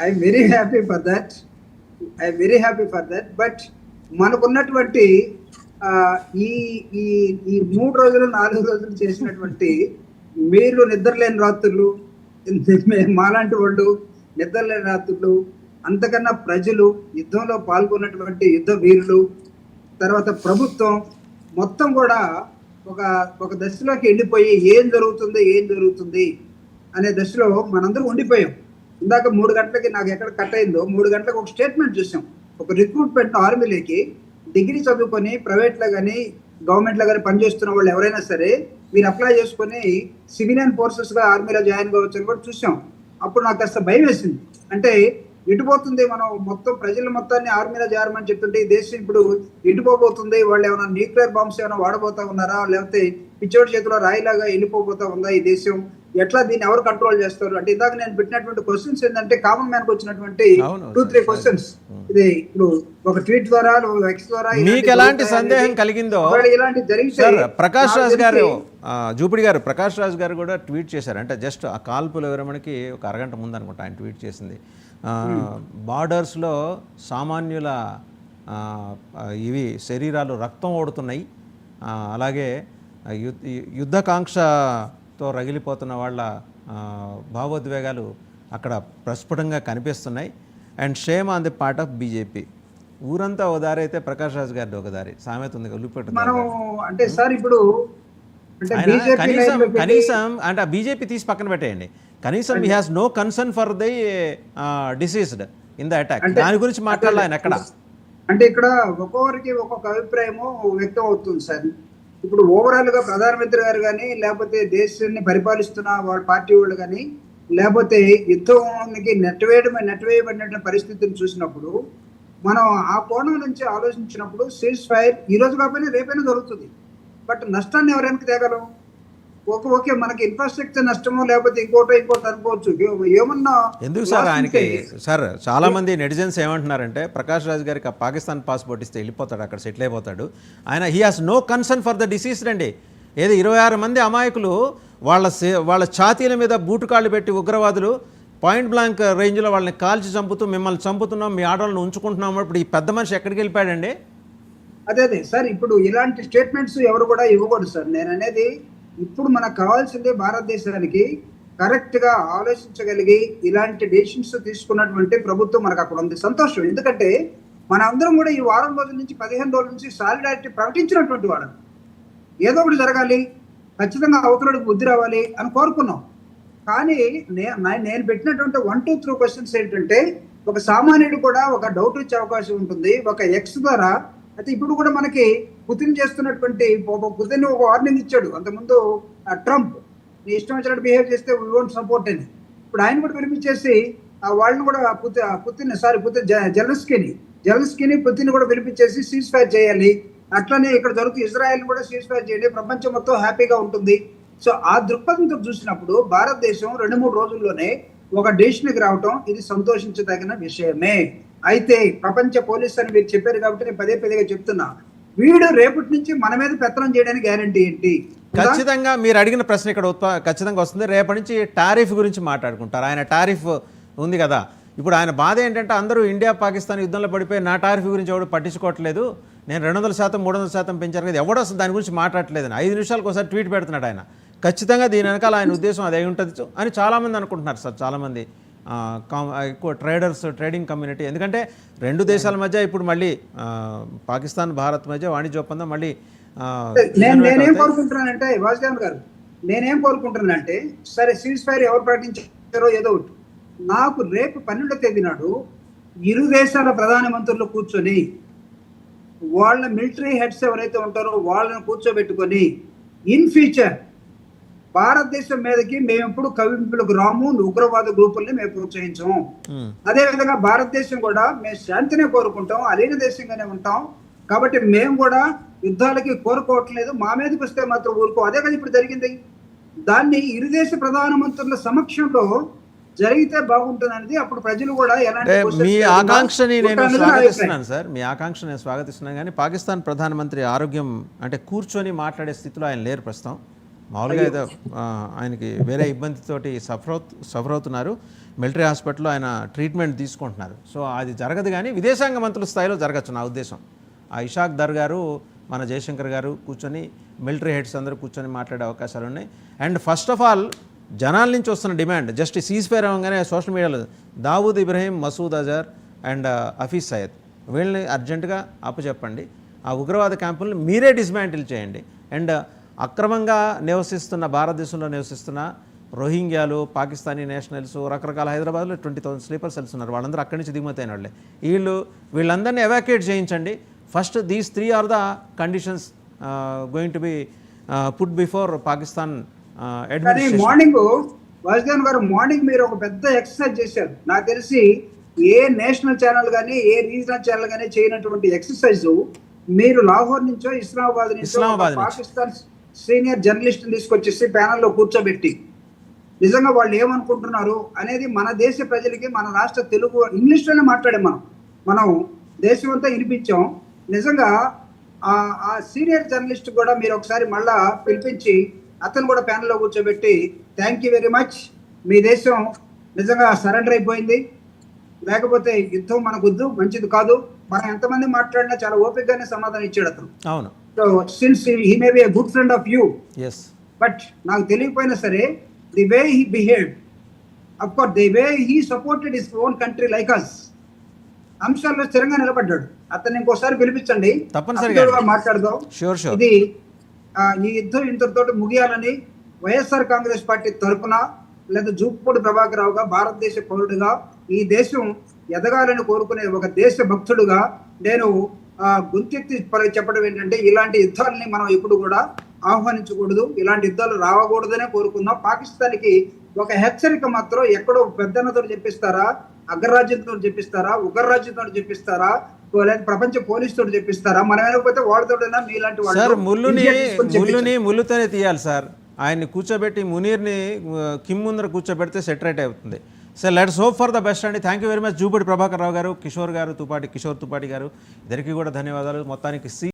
I'm very happy for that. I'm very happy for that. But మనకున్నటువంటి ఈ ఈ ఈ 3 రోజులు 4 రోజులు చేసినటువంటి మీరు నిద్రలేని రాత్రులు, మాలాంటి వాళ్ళు నిద్రలేని రాత్రులు, అంతకన్నా ప్రజలు, యుద్ధంలో పాల్గొన్నటువంటి యుద్ధ వీరులు, తర్వాత ప్రభుత్వం మొత్తం కూడా ఒక ఒక దశలోకి వెళ్ళిపోయి ఏం జరుగుతుంది అనే దశలో మనందరం ఉండిపోయాం. ఇందాక 3 గంటలకి నాకు ఎక్కడ కట్ అయిందో 3 గంటలకు ఒక స్టేట్మెంట్ చూసాం. ఒక రిక్రూట్మెంట్ ఆర్మీలోకి డిగ్రీ చదువుకొని ప్రైవేట్లో కానీ గవర్నమెంట్లో కానీ పనిచేస్తున్న వాళ్ళు ఎవరైనా సరే మీరు అప్లై చేసుకొని సివిలియన్ ఫోర్సెస్గా ఆర్మీలో జాయిన్ కావచ్చు అని కూడా చూసాం. అప్పుడు నాకు కాస్త భయం వేసింది. అంటే ఎటుపోతుంది, మనం మొత్తం ప్రజల మొత్తాన్ని ఆర్మీలో చేరమని చెప్తుంటే ఈ దేశం ఇప్పుడు ఎటుపోబోతుంది, వాళ్ళు ఏమైనా న్యూక్లియర్ బాంబ్స్ ఏమైనా వాడబోతా ఉన్నారా, లేకపోతే పిచ్చోడి చేతిలో రాయిలాగా వెళ్ళిపోబోతా ఉందా ఈ దేశం, ఎట్లా దీన్ని ఎవరు కంట్రోల్ చేస్తారు అంటే ఇందాక నేను పెట్టినటువంటి క్వశ్చన్స్ ఏంటంటే కామన్ మ్యాన్ కు వచ్చినటువంటి 2-3 క్వశ్చన్స్. ఇది ఇప్పుడు ఒక ట్వీట్ ద్వారా ఎక్స్ ద్వారా మీకు ఎలాంటి సందేహం కలిగిందో ఇలాంటి జరిగితే ప్రకాష్ రాజ్ గారు, జూపిడి గారు, ప్రకాష్ రాజ్ గారు కూడా ట్వీట్ చేశారు. అంటే జస్ట్ ఆ కాల్పుల విరమణకి ఒక అరగంట ముందు అనుకుంటా ఆయన ట్వీట్ చేసింది. బార్డర్స్లో సామాన్యుల ఇవి శరీరాలు రక్తం ఓడుతున్నాయి, అలాగే యుద్ధకాంక్షతో రగిలిపోతున్న వాళ్ళ భావోద్వేగాలు అక్కడ ప్రస్ఫుటంగా కనిపిస్తున్నాయి. And shame on the part of BJP. ఊరంతా ఒక దారి అయితే ప్రకాష్ రాజ్ గారి ఒక దారి సామెత ఉంది. అంటే సార్ ఇప్పుడు కనీసం అంటే బీజేపీ తీసి పక్కన పెట్టేయండి, కనీసం he has no concern for the deceased in the attack. దాని గురించి మాట్లాడాలి ఆయన ఎక్కడ. అంటే ఇక్కడ ఒక్కొక్కరికి ఒక్కొక్క అభిప్రాయము వ్యక్తం అవుతుంది సార్. ఇప్పుడు ఓవరాల్ గా ప్రధానమంత్రి గారు కానీ, లేకపోతే దేశాన్ని పరిపాలిస్తున్న వాళ్ళ పార్టీ వాళ్ళు కానీ, లేకపోతే యుద్ధానికి నెట్టవేయబడిన పరిస్థితిని చూసినప్పుడు మనం ఆ కోణం నుంచి ఆలోచించినప్పుడు సీజ్ ఫైర్ ఈ రోజు కాకపోయినా రేపైనా జరుగుతుంది. బట్ నష్టాన్ని ఎవరైనా తేగలం? ఓకే మనకి ఇన్ఫ్రాస్ట్రక్చర్ నష్టమో లేకపోతే ఇంకోటి అనుకోవచ్చు. ఏమన్నా ఎందుకు సార్ ఆయనకి సార్ చాలా మంది నెటిజన్స్ ఏమంటున్నారంటే ప్రకాష్ రాజ్ గారికి ఆ పాకిస్తాన్ పాస్పోర్ట్ ఇస్తే వెళ్ళిపోతాడు, అక్కడ సెటిల్ అయిపోతాడు. ఆయన he has no concern for the deceased అండి. ఏదో 26 మంది అమాయకులు వాళ్ళ ఛాతీల మీద బూటుకాళ్ళు పెట్టి ఉగ్రవాదులు పాయింట్ బ్లాంక్ రేంజ్లో వాళ్ళని కాల్చి చంపుతూ మిమ్మల్ని చంపుతున్నాం, మీ ఆటోలను ఉంచుకుంటున్నాం. ఇప్పుడు ఈ పెద్ద మనిషి ఎక్కడికి వెళ్ళిపోయాడండి? అదే సార్, ఇప్పుడు ఇలాంటి స్టేట్మెంట్స్ ఎవరు కూడా ఇవ్వకూడదు సార్. నేను అనేది ఇప్పుడు మనకు కావాల్సిందే భారతదేశానికి కరెక్ట్ గా ఆలోచించగలిగి ఇలాంటి డెసిషన్స్ తీసుకున్నటువంటి ప్రభుత్వం మనకు అక్కడ ఉంది. సంతోషం. ఎందుకంటే మన అందరం కూడా ఈ వారం రోజుల నుంచి 15 రోజుల నుంచి సాలిడారిటీ ప్రకటించినటువంటి వాడు. ఏదో ఒకటి జరగాలి, ఖచ్చితంగా అవతలకి బుద్ధి రావాలి అని కోరుకున్నాం. కానీ నేను పెట్టినటువంటి 1-2-3 క్వశ్చన్స్ ఏంటంటే ఒక సామాన్యుడు కూడా ఒక డౌట్ వచ్చే అవకాశం ఉంటుంది. ఒక ఎక్స్ ద్వారా అయితే ఇప్పుడు కూడా మనకి పుతిన్ చేస్తున్నటువంటి పుతిన్ ఒక వార్నింగ్ ఇచ్చాడు అంతకుముందు ట్రంప్, నీ ఇష్టం వచ్చినట్టు బిహేవ్ చేస్తే వీ వోంట్ సపోర్ట్ అని. ఇప్పుడు ఆయన కూడా పిలిపించేసి వాళ్ళని కూడా పుతిన్ జెలెన్స్కీని పుతిన్ కూడా పిలిపించేసి సీజ్ ఫైర్ చేయాలి. అట్లనే ఇక్కడ జరుగుతుంది, ఇజ్రాయెల్ కూడా సీజ్ ఫైర్ చేయండి, ప్రపంచం మొత్తం హ్యాపీగా ఉంటుంది. సో ఆ దృక్పథంతో చూసినప్పుడు భారతదేశం 2-3 రోజుల్లోనే ఒక డెసిషన్కి రావటం ఇది సంతోషించదగిన విషయమే. అయితే ప్రపంచ పోలీస్ అని మీరు చెప్పారు కాబట్టి నేను పదే చెప్తున్నా, వీడు రేపటి నుంచి మన మీద పెత్తనం చేయడానికి గ్యారంటీ ఏంటి? ఖచ్చితంగా మీరు అడిగిన ప్రశ్న ఇక్కడ ఖచ్చితంగా వస్తుంది. రేపటి నుంచి టారిఫ్ గురించి మాట్లాడుకుంటారు. ఆయన టారిఫ్ ఉంది కదా, ఇప్పుడు ఆయన బాధ ఏంటంటే అందరూ ఇండియా పాకిస్తాన్ యుద్ధంలో పడిపోయి నా టారిఫ్ గురించి ఎవడు పట్టించుకోవట్లేదు, నేను 200% 300% పెంచారు కదా, ఎవడో అసలు దాని గురించి మాట్లాడట్లేదని 5 నిమిషాలకు ఒకసారి ట్వీట్ పెడుతున్నాడు ఆయన. ఖచ్చితంగా దీని వెనకాల ఆయన ఉద్దేశం అదే ఉంటుంది అని చాలామంది అనుకుంటున్నారు సార్. చాలామంది ఎక్కువ ట్రేడింగ్ కమ్యూనిటీ, ఎందుకంటే 2 దేశాల మధ్య ఇప్పుడు మళ్ళీ పాకిస్తాన్ భారత్ మధ్య వాణిజ్య ఒప్పందం మళ్ళీ నేనేం కోరుకుంటున్నానంటే వాసుదేవన్ గారు, నేనేం కోరుకుంటున్నానంటే సరే సీజ్ ఫైర్ ఎవరు ప్రకటించారో ఏదో ఒకటి, నాకు రేపు 12వ తేదీ నాడు ఇరు దేశాల ప్రధానమంత్రులు కూర్చొని వాళ్ళ మిలిటరీ హెడ్స్ ఎవరైతే ఉంటారో వాళ్ళని కూర్చోబెట్టుకొని ఇన్ ఫ్యూచర్ భారతదేశం మీదకి మేము ఎప్పుడు కవింపులకు రాము, ఉగ్రవాద గ్రూపుల్ని మేము ప్రోత్సహించము. అదే విధంగా భారతదేశం కూడా మేము శాంతినే కోరుకుంటాం, అలీన దేశంగానే ఉంటాం. కాబట్టి మేము కూడా యుద్ధాలకి కోరుకోవట్లేదు, మా మీదకి వస్తే మాత్రం ఊరుకో. అదే కదా ఇప్పుడు జరిగింది. దాన్ని ఇరు దేశ ప్రధానమంత్రుల సమక్షంలో జరిగితే బాగుంటుంది అనేది అప్పుడు ప్రజలు కూడా మీ ఆకాంక్షని నేను స్వాగతిస్తున్నాను సార్, మీ ఆకాంక్ష నేను స్వాగతిస్తున్నాను. కానీ పాకిస్తాన్ ప్రధానమంత్రి ఆరోగ్యం అంటే కూర్చొని మాట్లాడే స్థితిలో ఆయన లేరు ప్రస్తుతం. మామూలుగా ఏదో ఆయనకి వేరే ఇబ్బందితోటి సఫర్ అవుతున్నారు. మిలిటరీ హాస్పిటల్లో ఆయన ట్రీట్మెంట్ తీసుకుంటున్నారు. సో అది జరగదు, కానీ విదేశాంగ మంత్రుల స్థాయిలో జరగచ్చు నా ఉద్దేశం. ఆ ఇషాక్ దర్ గారు, మన జయశంకర్ గారు కూర్చొని, మిలిటరీ హెడ్స్ అందరూ కూర్చొని మాట్లాడే అవకాశాలు ఉన్నాయి. అండ్ ఫస్ట్ ఆఫ్ ఆల్ జనాల నుంచి వస్తున్న డిమాండ్ జస్ట్ సీజ్ ఫైర్ అవ్వగానే సోషల్ మీడియాలో దావూద్ ఇబ్రహీం, మసూద్ అజర్ అండ్ హఫీజ్ సయ్యద్ వీళ్ళని అర్జెంటుగా అప్పచెప్పండి, ఆ ఉగ్రవాద క్యాంపులను మీరే డిస్మాంటిల్ చేయండి. అండ్ అక్రమంగా నివసిస్తున్న, భారతదేశంలో నివసిస్తున్న రోహింగ్యాలు, పాకిస్తానీ నేషనల్స్, రకరకాల హైదరాబాద్లో 20,000 స్లీపర్ సెల్స్ ఉన్నారు. వాళ్ళందరూ అక్కడి నుంచి దిగుమతి అయిన వాళ్ళే. వీళ్ళందరినీ ఎవాక్యుయేట్ చేయించండి. First these 3 are the conditions going to be put before Pakistan కానీ అడ్మినిస్ట్రేషన్. మార్నింగ్ వాసుదేవన్ గారు మార్నింగ్ మీరు ఒక పెద్ద ఎక్సర్సైజ్ చేశారు. నాకు తెలిసి ఏ నేషనల్ ఛానల్ కానీ ఏ రీజనల్ ఛానల్ కానీ చేయనటువంటి ఎక్సర్సైజ్ మీరు లాహోర్ నుంచో ఇస్లామాబాద్ ఇస్లామాబాద్ నుంచి పాకిస్తాన్ సీనియర్ జర్నలిస్ట్ తీసుకొచ్చేసి ప్యానల్లో కూర్చోబెట్టి నిజంగా వాళ్ళు ఏమనుకుంటున్నారు అనేది మన దేశ ప్రజలకి, మన రాష్ట్ర తెలుగు ఇంగ్లీష్లోనే మాట్లాడాం. మనం దేశం అంతా వినిపించాం. నిజంగా ఆ సీనియర్ జర్నలిస్ట్ కూడా మీరు ఒకసారి మళ్ళా పిలిపించి అతను కూడా ప్యానల్లో కూర్చోబెట్టి థ్యాంక్ యూ వెరీ మచ్, మీ దేశం నిజంగా సరెండర్ అయిపోయింది, లేకపోతే యుద్ధం మనకు వద్దు, మంచిది కాదు, మనం ఎంతమంది మాట్లాడినా చాలా ఓపికగానే సమాధానం ఇచ్చాడు అతను. అవును. So since he may be a good friend of you, yes, but నాకు తెలియకపోయినా సరే the way he behaved, of course the way he supported his own country like us, అంశాల్లో స్థిరంగా నిలబడ్డాడు. అతన్ని ఇంకోసారి పిలిపించండి, తప్పనిసరిగా మాట్లాడదాం. Sure sure. ఇది ఈ యుద్ధం ఇంతటితో ముగియాలని వైఎస్ఆర్ కాంగ్రెస్ పార్టీ తరఫున లేదా జూపూడి ప్రభాకర్ రావుగా, భారతదేశ పౌరుడిగా, ఈ దేశం ఎదగాలని కోరుకునే ఒక దేశ భక్తుడుగా నేను గొంతెత్తి చెప్పడం ఏంటంటే ఇలాంటి యుద్ధాలని మనం ఎప్పుడు కూడా ఆహ్వానించకూడదు, ఇలాంటి యుద్ధాలు రావకూడదనే కోరుకుందాం. పాకిస్తాన్కి ఒక హెచ్చరిక మాత్రం, ఎక్కడో పెద్దన్నతో చెప్పిస్తారా, అగ్రరాజ్యంతో చెప్పిస్తారా, ఉగ్రరాజ్యంతో చెప్పిస్తారా, లేదా ప్రపంచ పోలీస్ తోటి చెప్పిస్తారా, మనం వెళ్ళకపోతే వాళ్ళతోటైనా మీలాంటి సార్ ముళ్ళుతోనే తీయాలి సార్. ఆయన్ని కూర్చోబెట్టి మునీర్ని కిమ్ ముందర కూర్చోబెడితే సెటరేట్ అవుతుంది. Sir let's hope for the best అండి. Thank you very much Jupudi Prabhakar Rao garu, Kishore గారు, కిషోర్ తుపాటి గారు, ఇద్దరికి కూడా ధన్యవాదాలు. మొత్తానికి